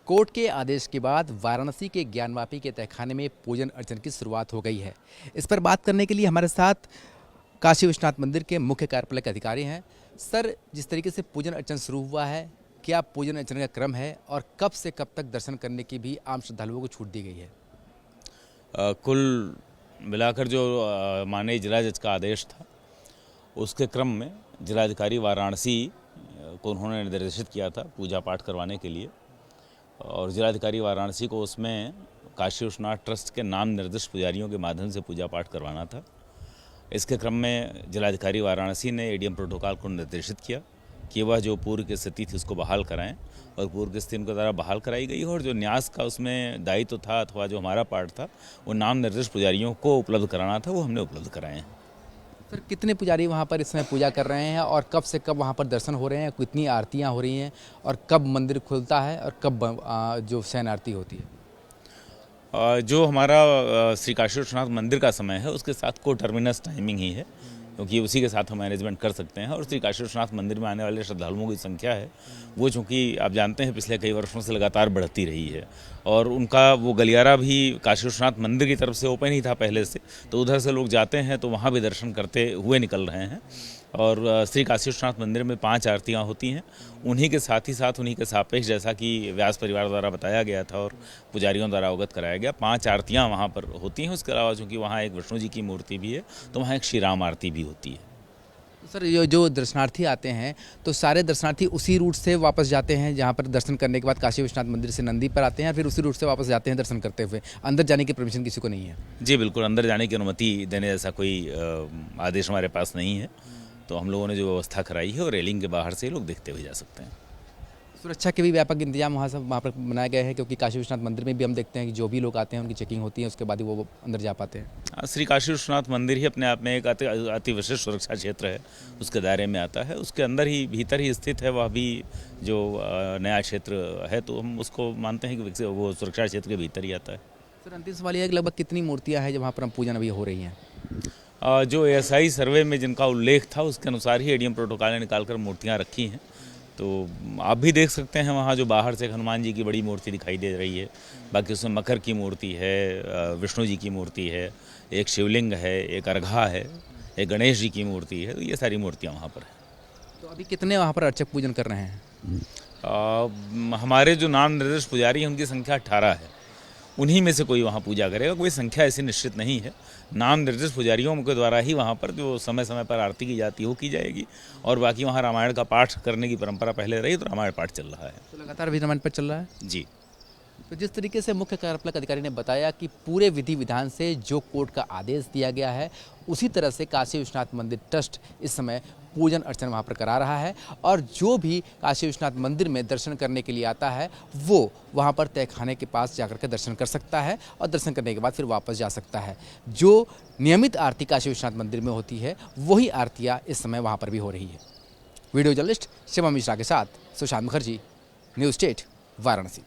Court के आदेश के बाद वाराणसी के ज्ञानवापी के तहखाने में पूजन अर्चन की शुरुआत हो गई है। इस पर बात करने के लिए हमारे साथ काशी विश्वनाथ मंदिर के मुख्य कार्यपालक अधिकारी हैं। सर, जिस तरीके से पूजन अर्चन शुरू हुआ है, क्या पूजन अर्चन का क्रम है और कब से कब तक दर्शन करने की भी आम श्रद्धालुओं को छूट दी गई है? कुल मिलाकर जो माननीय जिला जज का आदेश था, उसके क्रम में जिलाधिकारी वाराणसी को उन्होंने निर्देशित किया था पूजा पाठ करवाने के लिए, और जिलाधिकारी वाराणसी को उसमें काशी विश्वनाथ ट्रस्ट के नाम निर्दिष्ट पुजारियों के माध्यम से पूजा पाठ करवाना था। इसके क्रम में जिलाधिकारी वाराणसी ने एडीएम प्रोटोकॉल को निर्देशित किया कि वह जो पूर्व की स्थिति थी उसको बहाल कराएं, और पूर्व की स्थिति उनके द्वारा बहाल कराई गई, और जो न्यास का उसमें दायित्व था अथवा जो हमारा पार्ट था वो नाम निर्दिष्ट पुजारियों को उपलब्ध कराना था, वो हमने उपलब्ध कराए हैं। सर, कितने पुजारी वहाँ पर इस समय पूजा कर रहे हैं और कब से कब वहाँ पर दर्शन हो रहे हैं, कितनी आरतियाँ हो रही हैं और कब मंदिर खुलता है और कब जो शयन आरती होती है? जो हमारा श्री काशी विश्वनाथ मंदिर का समय है उसके साथ को टर्मिनस टाइमिंग ही है, क्योंकि उसी के साथ हम मैनेजमेंट कर सकते हैं। और श्री काशी विश्वनाथ मंदिर में आने वाले श्रद्धालुओं की संख्या है वो, चूँकि आप जानते हैं पिछले कई वर्षों से लगातार बढ़ती रही है, और उनका वो गलियारा भी काशी विश्वनाथ मंदिर की तरफ से ओपन ही था पहले से, तो उधर से लोग जाते हैं तो वहाँ भी दर्शन करते हुए निकल रहे हैं। और श्री काशी विश्वनाथ मंदिर में 5 आरतियाँ होती हैं। उन्हीं के साथ ही साथ उन्हीं के सापेक्ष, जैसा कि व्यास परिवार द्वारा बताया गया था और पुजारियों द्वारा अवगत कराया गया, 5 आरतियाँ वहाँ पर होती हैं। उसके अलावा चूँकि वहाँ एक विष्णु जी की मूर्ति भी है तो वहाँ एक श्री राम आरती भी होती है। सर, ये जो दर्शनार्थी आते हैं तो सारे दर्शनार्थी उसी रूट से वापस जाते हैं, जहाँ पर दर्शन करने के बाद काशी विश्वनाथ मंदिर से नंदी पर आते हैं, फिर उसी रूट से वापस जाते हैं दर्शन करते हुए? अंदर जाने की परमिशन किसी को नहीं है? जी बिल्कुल, अंदर जाने की अनुमति देने जैसा कोई आदेश हमारे पास नहीं है, तो हम लोगों ने जो व्यवस्था कराई है और रेलिंग के बाहर से लोग देखते हुए जा सकते हैं। सुरक्षा के भी व्यापक इंतजाम वहाँ पर बनाए गए हैं, क्योंकि काशी विश्वनाथ मंदिर में भी हम देखते हैं कि जो भी लोग आते हैं उनकी चेकिंग होती है, उसके बाद ही वो अंदर जा पाते हैं। श्री काशी विश्वनाथ मंदिर ही अपने आप में एक अति विशिष्ट सुरक्षा क्षेत्र है, उसके दायरे में आता है। उसके अंदर ही भीतर ही स्थित है वह भी जो नया क्षेत्र है, तो हम उसको मानते हैं कि वो सुरक्षा क्षेत्र के भीतर ही आता है। सर, अंतिम सवाल ये है कि लगभग कितनी मूर्तियाँ हैं जो वहाँ पर हम पूजन अभी हो रही हैं? जो एएसआई सर्वे में जिनका उल्लेख था उसके अनुसार ही एडीएम प्रोटोकॉल ने निकाल कर मूर्तियाँ रखी हैं। तो आप भी देख सकते हैं वहाँ जो बाहर से हनुमान जी की बड़ी मूर्ति दिखाई दे रही है, बाकी उसमें मकर की मूर्ति है, विष्णु जी की मूर्ति है, एक शिवलिंग है, एक अर्घा है, एक गणेश जी की मूर्ति है, तो ये सारी मूर्तियाँ वहाँ पर हैं। तो अभी कितने वहाँ पर अर्चक पूजन कर रहे हैं? हमारे जो नाम निर्दिष्ट पुजारी हैं उनकी संख्या 18 है, उन्हीं में से कोई वहाँ पूजा करेगा। कोई संख्या ऐसी निश्चित नहीं है, नाम निर्दिष्ट पुजारियों के द्वारा ही वहाँ पर जो समय समय पर आरती की जाती है वो की जाएगी, और बाकी वहाँ रामायण का पाठ करने की परंपरा पहले रही, तो रामायण पाठ चल रहा है। तो लगातार भी रामायण पाठ चल रहा है जी। तो जिस तरीके से मुख्य कार्यपालक अधिकारी ने बताया कि पूरे विधि विधान से जो कोर्ट का आदेश दिया गया है उसी तरह से काशी विश्वनाथ मंदिर ट्रस्ट इस समय पूजन अर्चन वहाँ पर करा रहा है, और जो भी काशी विश्वनाथ मंदिर में दर्शन करने के लिए आता है वो वहाँ पर तहखाने के पास जाकर के दर्शन कर सकता है, और दर्शन करने के बाद फिर वापस जा सकता है। जो नियमित आरती काशी विश्वनाथ मंदिर में होती है वही आरतियाँ इस समय वहाँ पर भी हो रही है। वीडियो जर्नलिस्ट शिवम मिश्रा के साथ सुशांत मुखर्जी, न्यूज़ स्टेट, वाराणसी।